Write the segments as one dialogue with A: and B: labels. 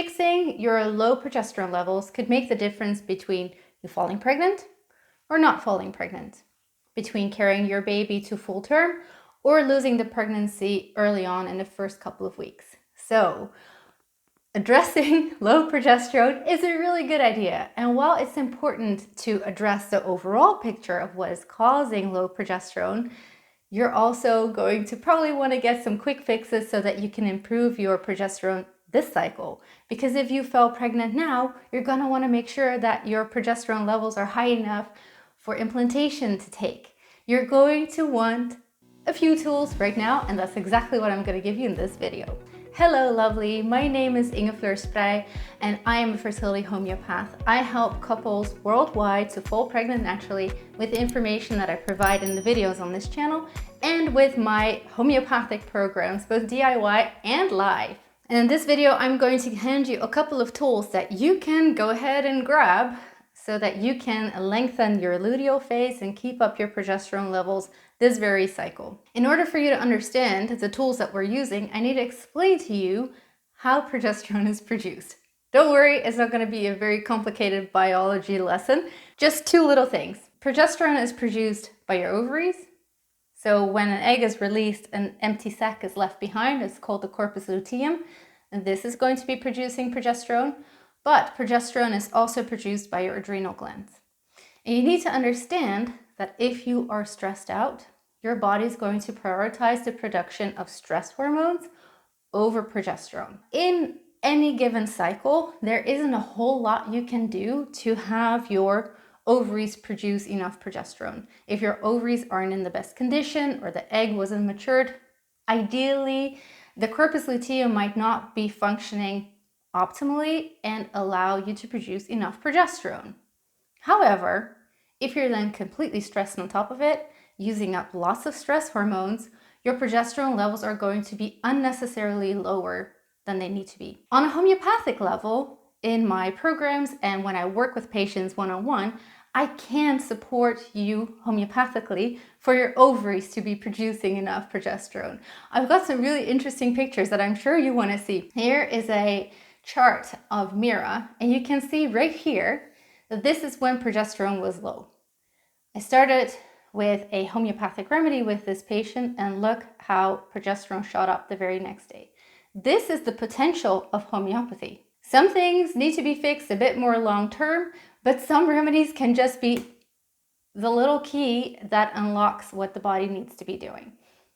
A: Fixing your low progesterone levels could make the difference between you falling pregnant or not falling pregnant, between carrying your baby to full term or losing the pregnancy early on in the first couple of weeks. So, addressing low progesterone is a really good idea. And while it's important to address the overall picture of what is causing low progesterone, you're also going to probably want to get some quick fixes so that you can improve your progesterone this cycle. Because if you fell pregnant now, you're going to want to make sure that your progesterone levels are high enough for implantation to take. You're going to want a few tools right now, and that's exactly what I'm going to give you in this video. Hello lovely, my name is Inge Sprey and I am a fertility homeopath. I help couples worldwide to fall pregnant naturally with the information that I provide in the videos on this channel and with my homeopathic programs, both DIY and live. And in this video, I'm going to hand you a couple of tools that you can go ahead and grab so that you can lengthen your luteal phase and keep up your progesterone levels this very cycle. In order for you to understand the tools that we're using, I need to explain to you how progesterone is produced. Don't worry, it's not going to be a very complicated biology lesson. Just two little things. Progesterone is produced by your ovaries. So when an egg is released, an empty sac is left behind. It's called the corpus luteum. And this is going to be producing progesterone. But progesterone is also produced by your adrenal glands. And you need to understand that if you are stressed out, your body is going to prioritize the production of stress hormones over progesterone. In any given cycle, there isn't a whole lot you can do to have your ovaries produce enough progesterone. If your ovaries aren't in the best condition or the egg wasn't matured, ideally the corpus luteum might not be functioning optimally and allow you to produce enough progesterone. However, if you're then completely stressed on top of it, using up lots of stress hormones, your progesterone levels are going to be unnecessarily lower than they need to be. On a homeopathic level, in my programs and when I work with patients one-on-one, I can support you homeopathically for your ovaries to be producing enough progesterone. I've got some really interesting pictures that I'm sure you want to see. Here is a chart of Mira, and you can see right here that this is when progesterone was low. I started with a homeopathic remedy with this patient, and look how progesterone shot up the very next day. This is the potential of homeopathy. Some things need to be fixed a bit more long term, but some remedies can just be the little key that unlocks what the body needs to be doing.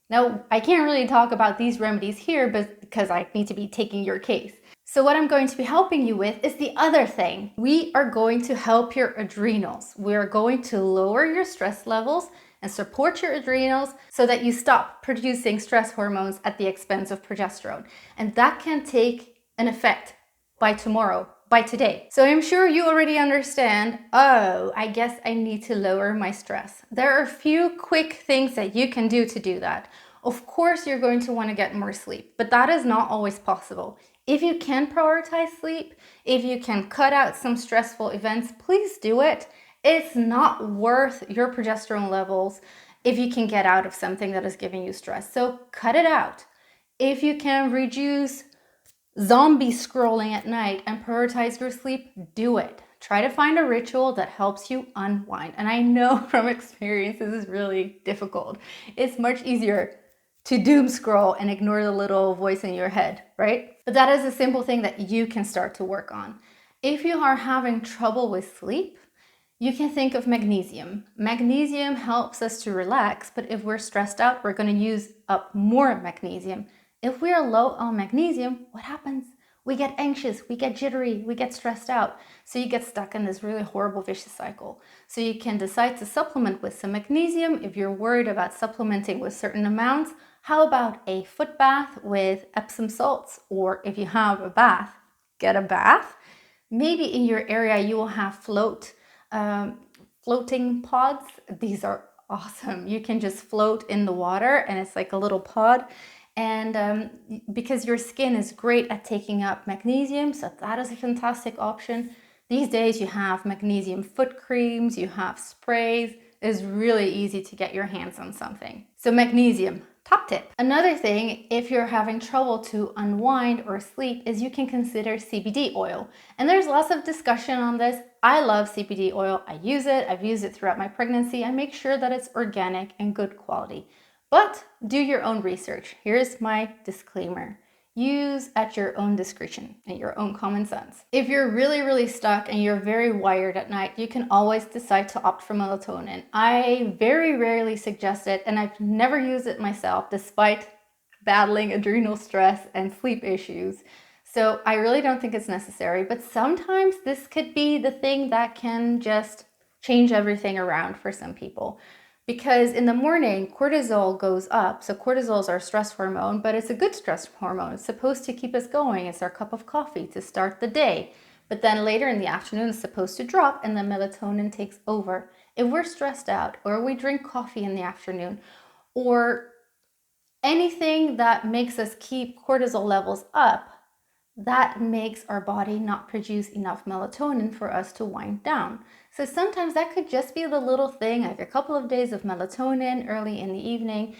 A: Now, I can't really talk about these remedies here because I need to be taking your case. So what I'm going to be helping you with is the other thing. We are going to help your adrenals. We are going to lower your stress levels and support your adrenals so that you stop producing stress hormones at the expense of progesterone. And that can take an effect by tomorrow, by today. So I'm sure you already understand, oh, I guess I need to lower my stress. There are a few quick things that you can do to do that. Of course, you're going to want to get more sleep, but that is not always possible. If you can prioritize sleep, if you can cut out some stressful events, please do it. It's not worth your progesterone levels if you can get out of something that is giving you stress. So cut it out. If you can reduce zombie scrolling at night and prioritize your sleep, do it. Try to find a ritual that helps you unwind. And I know from experience this is really difficult. It's much easier to doom scroll and ignore the little voice in your head, right? But that is a simple thing that you can start to work on. If you are having trouble with sleep, you can think of magnesium. Magnesium helps us to relax, but if we're stressed out, we're going to use up more magnesium. If we are low on magnesium, what happens? We get anxious, we get jittery, we get stressed out. So you get stuck in this really horrible vicious cycle. So you can decide to supplement with some magnesium. If you're worried about supplementing with certain amounts, how about a foot bath with Epsom salts? Or if you have a bath, get a bath. Maybe in your area you will have floating pods. These are awesome. You can just float in the water and it's like a little pod. And because your skin is great at taking up magnesium, so that is a fantastic option. These days you have magnesium foot creams, you have sprays. It's really easy to get your hands on something. So magnesium, Top tip. Another thing, if you're having trouble to unwind or sleep, is you can consider CBD oil. And there's lots of discussion on this. I love CBD oil. I use it. I've used it throughout my pregnancy. I make sure that it's organic and good quality. But do your own research. Here's my disclaimer. Use at your own discretion and your own common sense. If you're really stuck and you're very wired at night, you can always decide to opt for melatonin. I very rarely suggest it, and I've never used it myself despite battling adrenal stress and sleep issues. So I really don't think it's necessary, but sometimes this could be the thing that can just change everything around for some people. Because in the morning, cortisol goes up. So cortisol is our stress hormone, but it's a good stress hormone. It's supposed to keep us going. It's our cup of coffee to start the day. But then later in the afternoon, it's supposed to drop and the melatonin takes over. If we're stressed out or we drink coffee in the afternoon or anything that makes us keep cortisol levels up, that makes our body not produce enough melatonin for us to wind down. So sometimes that could just be the little thing, like a couple of days of melatonin early in the evening,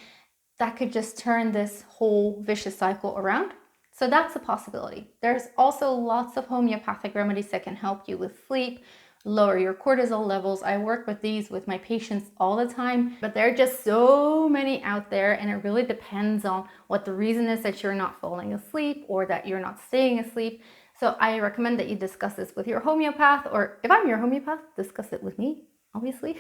A: that could just turn this whole vicious cycle around. So that's a possibility. There's also lots of homeopathic remedies that can help you with sleep, lower your cortisol levels. I work with these with my patients all the time, but there are just so many out there, and it really depends on what the reason is that you're not falling asleep or that you're not staying asleep. So I recommend that you discuss this with your homeopath, or if I'm your homeopath, discuss it with me, obviously.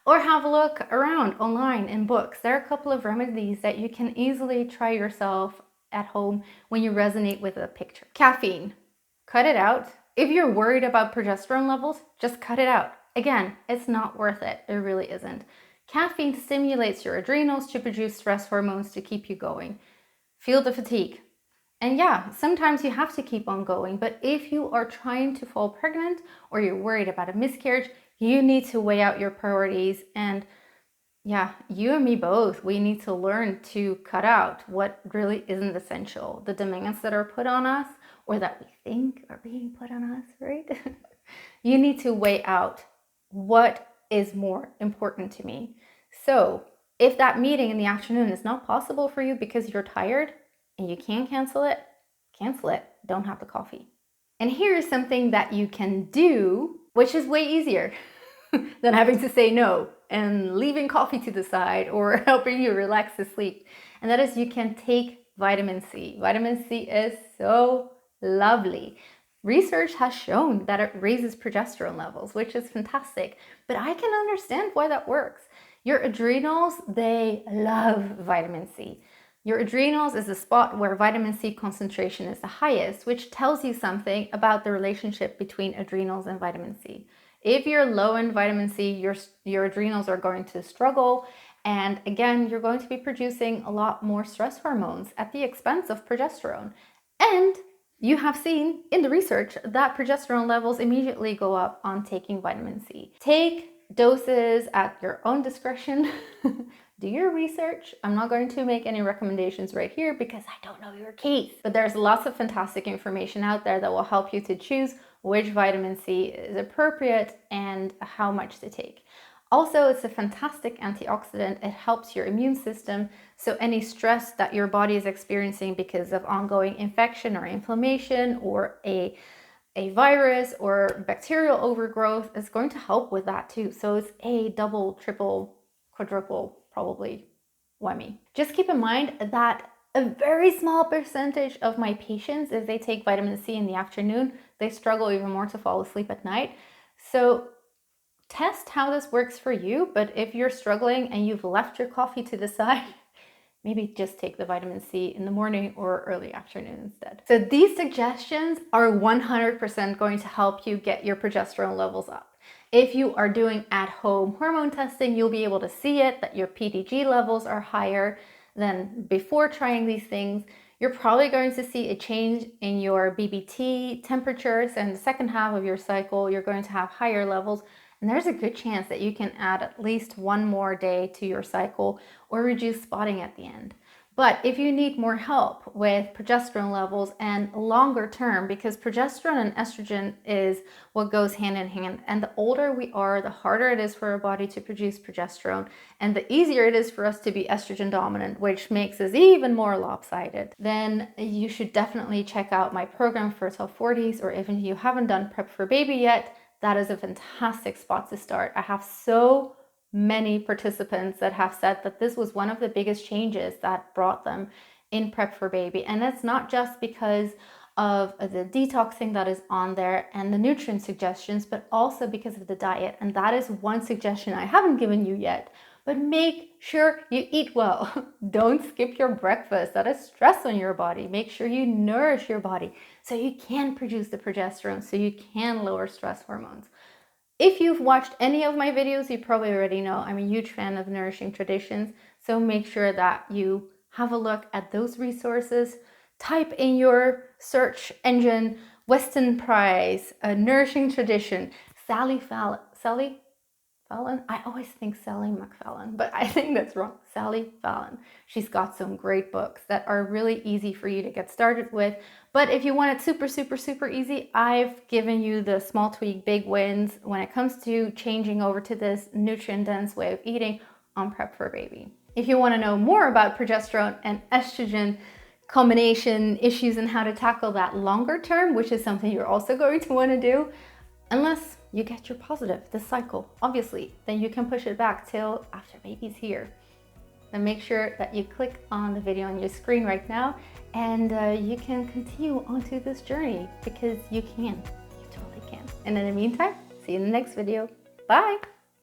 A: Or have a look around online in books. There are a couple of remedies that you can easily try yourself at home when you resonate with a picture. Caffeine, cut it out. If you're worried about progesterone levels, just cut it out. Again, it's not worth it. It really isn't. Caffeine stimulates your adrenals to produce stress hormones to keep you going. Feel the fatigue. And yeah, sometimes you have to keep on going, but if you are trying to fall pregnant or you're worried about a miscarriage, you need to weigh out your priorities. And yeah, you and me both, we need to learn to cut out what really isn't essential, the demands that are put on us or that we think are being put on us, right? You need to weigh out what is more important to me. So if that meeting in the afternoon is not possible for you because you're tired and you can't cancel it, don't have the coffee. And here is something that you can do, which is way easier than having to say no and leaving coffee to the side or helping you relax to sleep. And that is, you can take vitamin C. Vitamin C is so lovely. Research has shown that it raises progesterone levels, which is fantastic. But I can understand why that works. Your adrenals, they love vitamin C. Your adrenals is the spot where vitamin C concentration is the highest, which tells you something about the relationship between adrenals and vitamin C. If you're low in vitamin C, your adrenals are going to struggle. And again, you're going to be producing a lot more stress hormones at the expense of progesterone. And you have seen in the research that progesterone levels immediately go up on taking vitamin C. Take doses at your own discretion. Do your research. I'm not going to make any recommendations right here because I don't know your case. But there's lots of fantastic information out there that will help you to choose which vitamin C is appropriate and how much to take. Also, it's a fantastic antioxidant. It helps your immune system. So any stress that your body is experiencing because of ongoing infection or inflammation or a virus or bacterial overgrowth is going to help with that too. So it's a double, triple, quadruple, probably whammy. Just keep in mind that a very small percentage of my patients, if they take vitamin C in the afternoon, they struggle even more to fall asleep at night. So test how this works for you, but if you're struggling and you've left your coffee to the side, maybe just take the vitamin C in the morning or early afternoon instead. So these suggestions are 100% going to help you get your progesterone levels up. If you are doing at-home hormone testing, you'll be able to see it, that your PTG levels are higher than before trying these things. You're probably going to see a change in your BBT temperatures, and the second half of your cycle, you're going to have higher levels. And there's a good chance that you can add at least one more day to your cycle or reduce spotting at the end. But if you need more help with progesterone levels and longer term, because progesterone and estrogen is what goes hand in hand, and the older we are, the harder it is for our body to produce progesterone, and the easier it is for us to be estrogen dominant, which makes us even more lopsided, then you should definitely check out my program Fertile 40s, or even if you haven't done Prep for Baby yet, that is a fantastic spot to start. I have so many participants that have said that this was one of the biggest changes that brought them in Prep for Baby. And it's not just because of the detoxing that is on there and the nutrient suggestions, but also because of the diet. And that is one suggestion I haven't given you yet. But make sure you eat well. Don't skip your breakfast. That is stress on your body. Make sure you nourish your body so you can produce the progesterone, so you can lower stress hormones. If you've watched any of my videos, you probably already know I'm a huge fan of nourishing traditions. So make sure that you have a look at those resources. Type in your search engine, Weston Price, a nourishing tradition, Sally Fallon. I always think Sally McFallon, but I think that's wrong. Sally Fallon. She's got some great books that are really easy for you to get started with. But if you want it super, super, super easy, I've given you the small tweak, big wins when it comes to changing over to this nutrient-dense way of eating on Prep for Baby. If you want to know more about progesterone and estrogen combination issues and how to tackle that longer term, which is something you're also going to want to do, unless you get your positive this cycle, obviously, then you can push it back till after baby's here. Then make sure that you click on the video on your screen right now, and you can continue onto this journey, because you can. You totally can. And in the meantime, see you in the next video. Bye.